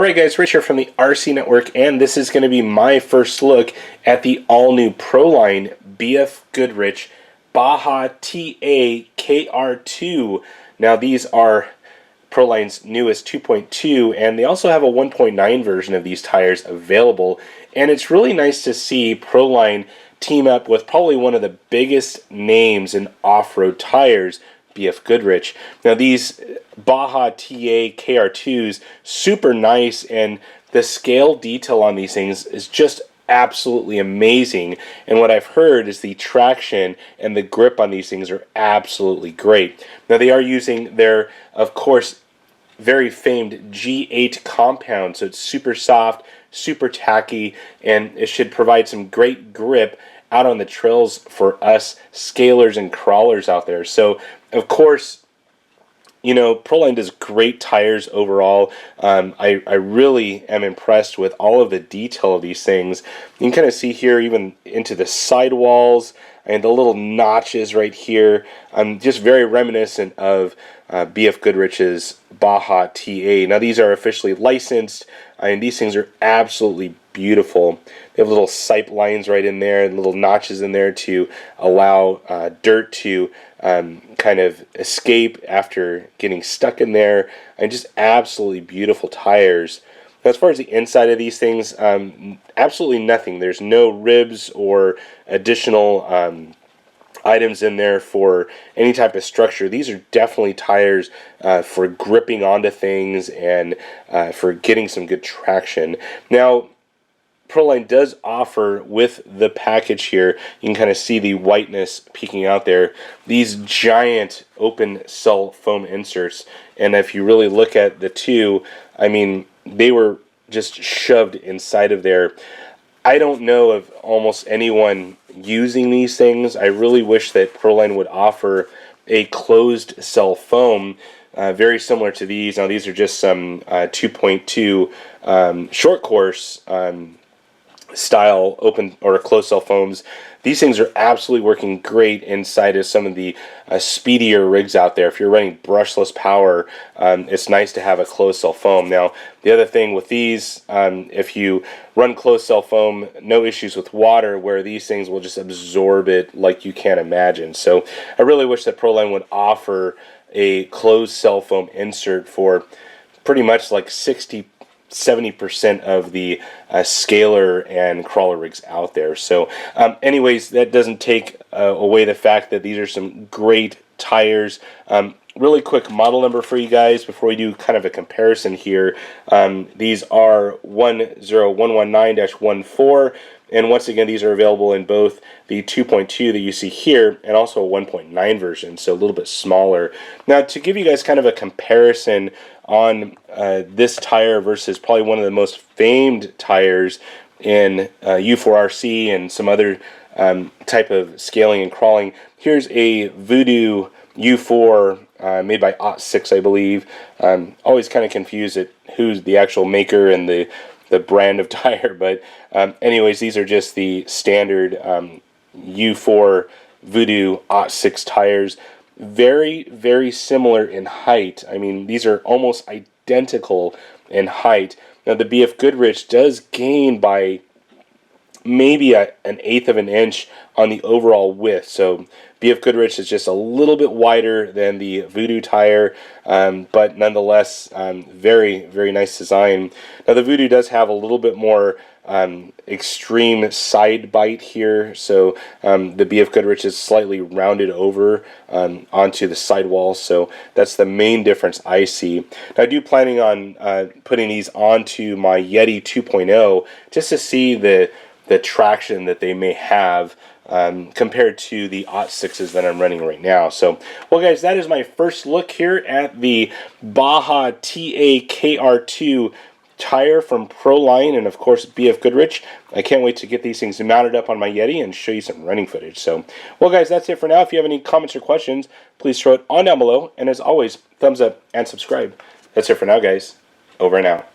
Alright guys, Rich here from the RC Network, and this is going to be my first look at the all-new Proline BFGoodrich Baja TA KR2. Now these are Proline's newest 2.2, and they also have a 1.9 version of these tires available, and it's really nice to see Proline team up with probably one of the biggest names in off-road tires, BFGoodrich. Now these Baja TA KR2s, super nice, and the scale detail on these things is just absolutely amazing. And what I've heard is the traction and the grip on these things are absolutely great. Now they are using their, of course, very famed G8 compound, so it's super soft, super tacky, and it should provide some great grip out on the trails for us scalers and crawlers out there. So of course, you know, Proline does great tires overall. I really am impressed with all of the detail of these things. You can kind of see here even into the sidewalls and the little notches right here. Just very reminiscent of BFGoodrich's Baja TA. Now these are officially licensed, and these things are absolutely beautiful. They have little sipe lines right in there and little notches in there to allow dirt to kind of escape after getting stuck in there, and just absolutely beautiful tires. Now, as far as the inside of these things, absolutely nothing. There's no ribs or additional items in there for any type of structure. These are definitely tires for gripping onto things and for getting some good traction. Now, Proline does offer, with the package here, you can kind of see the whiteness peeking out there, these giant open cell foam inserts. And if you really look at the two, I mean, they were just shoved inside of there. I don't know of almost anyone using these things. I really wish that Proline would offer a closed cell foam very similar to these. Now these are just some 2.2 short course style open or closed cell foams. These things are absolutely working great inside of some of the speedier rigs out there. If you're running brushless power, it's nice to have a closed cell foam. Now the other thing with these, if you run closed cell foam, no issues with water, where these things will just absorb it like you can't imagine. So I really wish that Proline would offer a closed cell foam insert for pretty much like 70% of the scaler and crawler rigs out there. So anyways, that doesn't take away the fact that these are some great tires. Really quick model number for you guys before we do kind of a comparison here. These are 10119-14, and once again these are available in both the 2.2 that you see here and also a 1.9 version, so a little bit smaller. Now to give you guys kind of a comparison on this tire versus probably one of the most famed tires in U4RC and some other type of scaling and crawling, here's a Voodoo U4 made by OT6, I believe. Always kind of confused at who's the actual maker and the brand of tire, but anyways, these are just the standard U4 Voodoo OT6 tires. Very, very similar in height. I mean, these are almost identical in height. Now, the BFGoodrich does gain by maybe an 1/8 of an inch on the overall width. So BFGoodrich is just a little bit wider than the Voodoo tire, but nonetheless, very, very nice design. Now, the Voodoo does have a little bit more extreme side bite here, so the BFGoodrich is slightly rounded over onto the sidewall, so that's the main difference I see. Now, I do planning on putting these onto my Yeti 2.0 just to see the traction that they may have compared to the OT6s that I'm running right now. So, well guys, that is my first look here at the Baja TA KR2 tire from Proline and of course BFGoodrich. I can't wait to get these things mounted up on my Yeti and show you some running footage. So, well guys, that's it for now. If you have any comments or questions, please throw it on down below, and as always, thumbs up and subscribe. That's it for now, guys. Over and out.